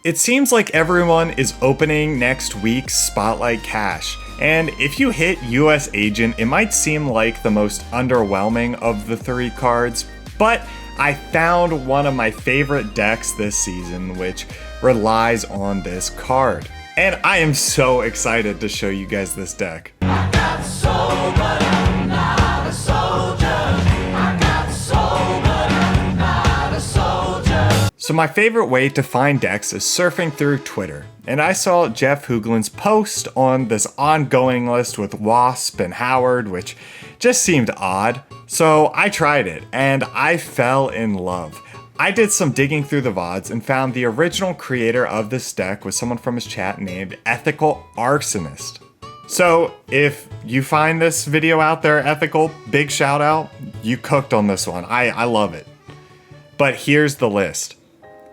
It seems like everyone is opening next week's Spotlight Cache, and if you hit US Agent, it might seem like the most underwhelming of the 3 cards, but I found one of my favorite decks this season, which relies on this card. And I am so excited to show you guys this deck. I got soul, but I'm not a soldier. I got soul, but I'm not a soldier. So my favorite way to find decks is surfing through Twitter. And I saw Jeff Hoogland's post on this ongoing list with Wasp and Howard, which just seemed odd. So I tried it, and I fell in love. I did some digging through the VODs and found the original creator of this deck was someone from his chat named Ethical Arsonist. So if you find this video out there, Ethical, big shout out. You cooked on this one. I love it. But here's the list.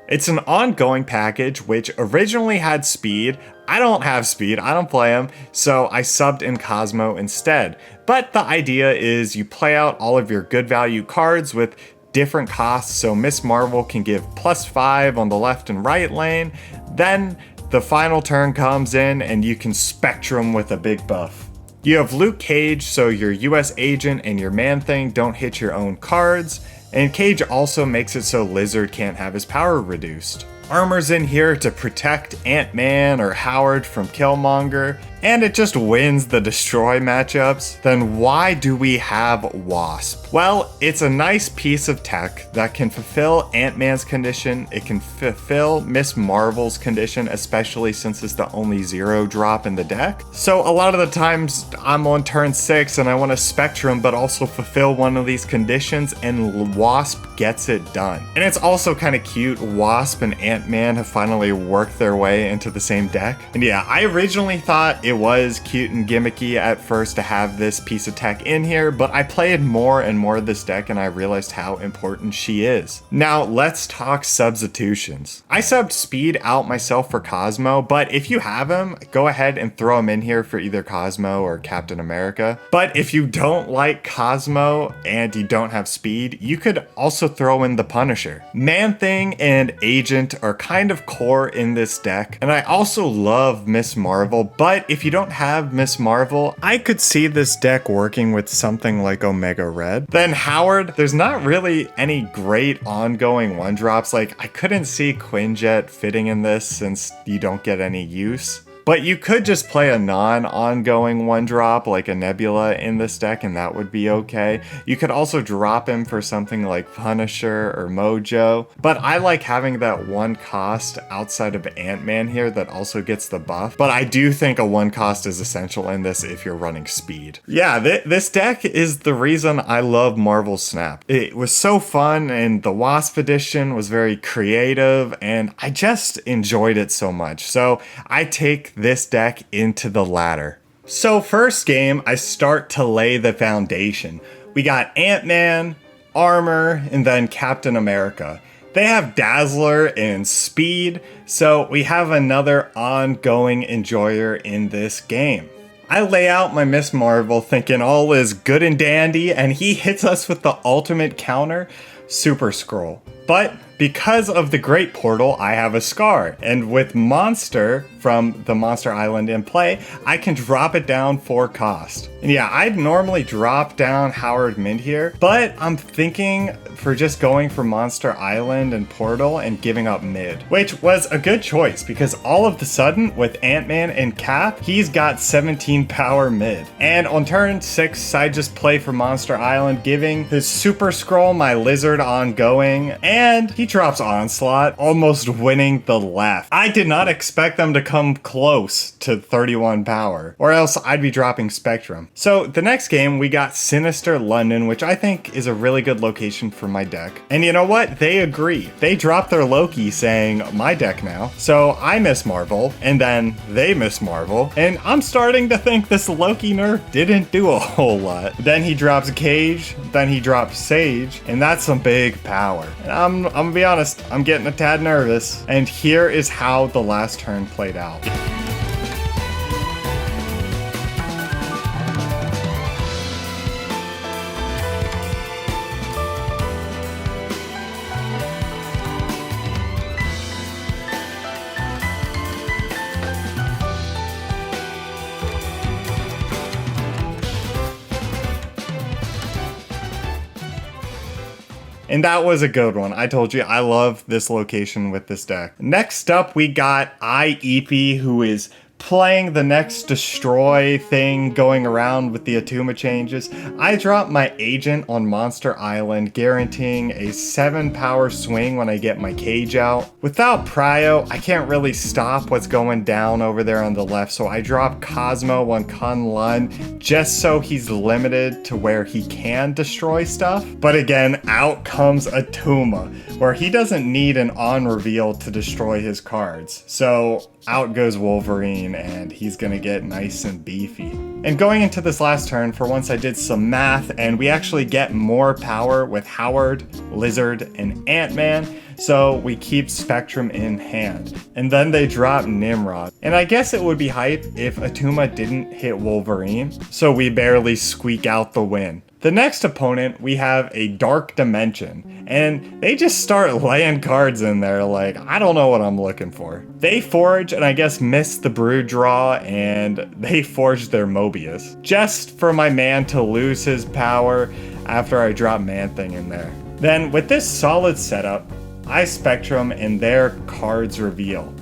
It's an ongoing package which originally had speed. I don't have speed, I don't play him, so I subbed in Cosmo instead. But the idea is you play out all of your good value cards with different costs, so Miss Marvel can give +5 on the left and right lane. Then the final turn comes in and you can Spectrum with a big buff. You have Luke Cage, so your US Agent and your Man-Thing don't hit your own cards. And Cage also makes it so Lizard can't have his power reduced. Armor's in here to protect Ant-Man or Howard from Killmonger, and it just wins the destroy matchups. Then why do we have Wasp? Well, it's a nice piece of tech that can fulfill Ant-Man's condition, it can fulfill Miss Marvel's condition, especially since it's the only 0 drop in the deck. So a lot of the times I'm on turn 6 and I want to Spectrum but also fulfill one of these conditions, and Wasp gets it done. And it's also kind of cute, Wasp and Ant-Man have finally worked their way into the same deck. And yeah, I originally thought it was cute and gimmicky at first to have this piece of tech in here, but I played more and more of this deck and I realized how important she is. Now let's talk substitutions. I subbed Speed out myself for Cosmo, but if you have him, go ahead and throw him in here for either Cosmo or Captain America. But if you don't like Cosmo and you don't have Speed, you could also throw in the Punisher. Man-Thing and Agent are kind of core in this deck, and I also love Miss Marvel, but if you don't have Miss Marvel, I could see this deck working with something like Omega Red. Then Howard, there's not really any great ongoing 1-drops, like I couldn't see Quinjet fitting in this since you don't get any use. But you could just play a non-ongoing 1-drop like a Nebula in this deck and that would be okay. You could also drop him for something like Punisher or Mojo. But I like having that 1 cost outside of Ant-Man here that also gets the buff. But I do think a 1 cost is essential in this if you're running Speed. Yeah, this deck is the reason I love Marvel Snap. It was so fun and the Wasp edition was very creative and I just enjoyed it so much. So I take this deck into the ladder. So first game, I start to lay the foundation. We got Ant-Man, Armor, and then Captain America. They have Dazzler and Speed, so we have another ongoing enjoyer in this game. I lay out my Miss Marvel thinking all is good and dandy, and he hits us with the ultimate counter, Super Scroll. But because of the Great Portal, I have a Scar, and with Monster from the Monster Island in play, I can drop it down for cost. And yeah, I'd normally drop down Howard Mint here, but I'm thinking for just going for Monster Island and Portal and giving up mid, which was a good choice because all of a sudden with Ant-Man and Cap, he's got 17 power mid. And on turn 6, I just play for Monster Island, giving his Super Scroll my Lizard ongoing, and he drops Onslaught, almost winning the left. I did not expect them to come close to 31 power, or else I'd be dropping Spectrum. So the next game, we got Sinister London, which I think is a really good location for my deck. And you know what? They agree. They dropped their Loki saying, my deck now. So I Miss Marvel, and then they Miss Marvel, and I'm starting to think this Loki nerf didn't do a whole lot. Then he drops Cage, then he drops Sage, and that's some big power. And I'm gonna be honest, I'm getting a tad nervous. And here is how the last turn played out. And that was a good one. I told you, I love this location with this deck. Next up, we got IEP, who is playing the next destroy thing going around with the Atuma changes. I dropped my agent on Monster Island, guaranteeing a 7 power swing when I get my cage out. Without Prio, I can't really stop what's going down over there on the left, so I drop Cosmo on Kun Lun just so he's limited to where he can destroy stuff. But again, out comes Atuma, where he doesn't need an on reveal to destroy his cards. So out goes Wolverine, and he's gonna get nice and beefy. And going into this last turn, for once I did some math, and we actually get more power with Howard, Lizard, and Ant-Man, so we keep Spectrum in hand. And then they drop Nimrod. And I guess it would be hype if Atuma didn't hit Wolverine, so we barely squeak out the win. The next opponent, we have a Dark Dimension, and they just start laying cards in there like, I don't know what I'm looking for. They forge, and I guess missed the Brood draw, and they forged their Mobius, just for my man to lose his power after I drop Man-Thing in there. Then, with this solid setup, I Spectrum and their cards reveal.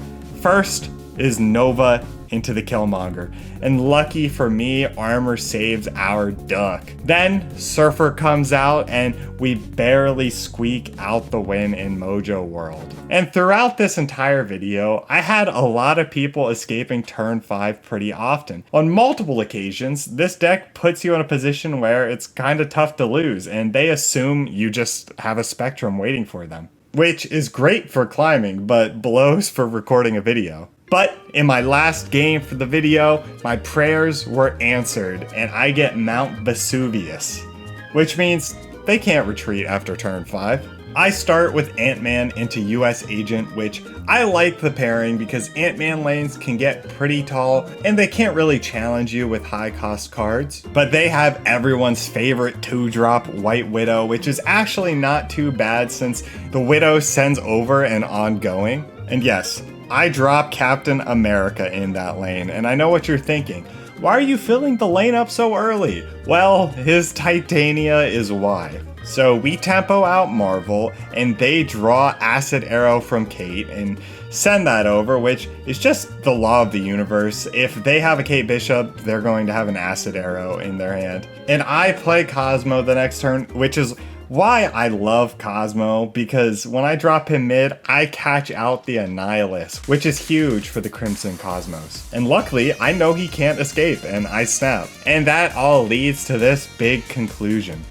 First is Nova into the Killmonger, and lucky for me, Armor saves our duck. Then Surfer comes out and we barely squeak out the win in Mojo World. And throughout this entire video, I had a lot of people escaping turn 5 pretty often. On multiple occasions, this deck puts you in a position where it's kinda tough to lose, and they assume you just have a Spectrum waiting for them. Which is great for climbing, but blows for recording a video. But in my last game for the video, my prayers were answered, and I get Mount Vesuvius, which means they can't retreat after turn 5. I start with Ant-Man into US Agent, which I like the pairing because Ant-Man lanes can get pretty tall and they can't really challenge you with high cost cards. But they have everyone's favorite 2-drop White Widow, which is actually not too bad since the Widow sends over an ongoing. And yes, I drop Captain America in that lane, and I know what you're thinking. Why are you filling the lane up so early? Well, his Titania is why. So we tempo out Marvel, and they draw Acid Arrow from Kate and send that over, which is just the law of the universe. If they have a Kate Bishop, they're going to have an Acid Arrow in their hand. And I play Cosmo the next turn, which is why I love Cosmo, because when I drop him mid, I catch out the Annihilus, which is huge for the Crimson Cosmos. And luckily, I know he can't escape, and I snap. And that all leads to this big conclusion.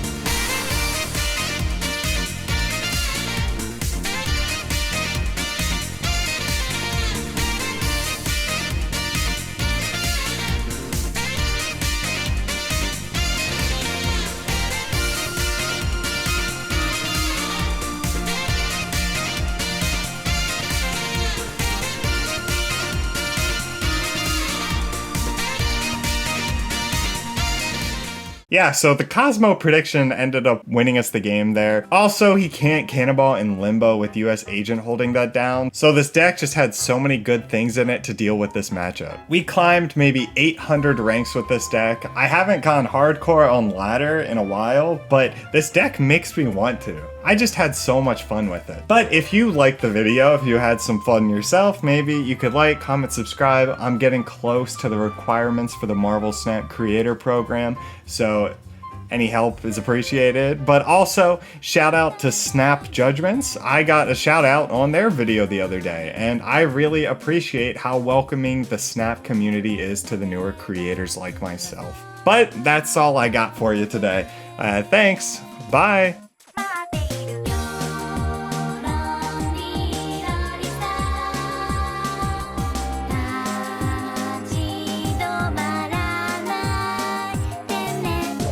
Yeah, so the Cosmo prediction ended up winning us the game there. Also, he can't Cannonball in Limbo with US Agent holding that down, so this deck just had so many good things in it to deal with this matchup. We climbed maybe 800 ranks with this deck. I haven't gone hardcore on ladder in a while, but this deck makes me want to. I just had so much fun with it. But if you liked the video, if you had some fun yourself, maybe you could like, comment, subscribe. I'm getting close to the requirements for the Marvel Snap Creator Program, so any help is appreciated. But also, shout out to Snap Judgments. I got a shout out on their video the other day, and I really appreciate how welcoming the Snap community is to the newer creators like myself. But that's all I got for you today. Thanks. Bye.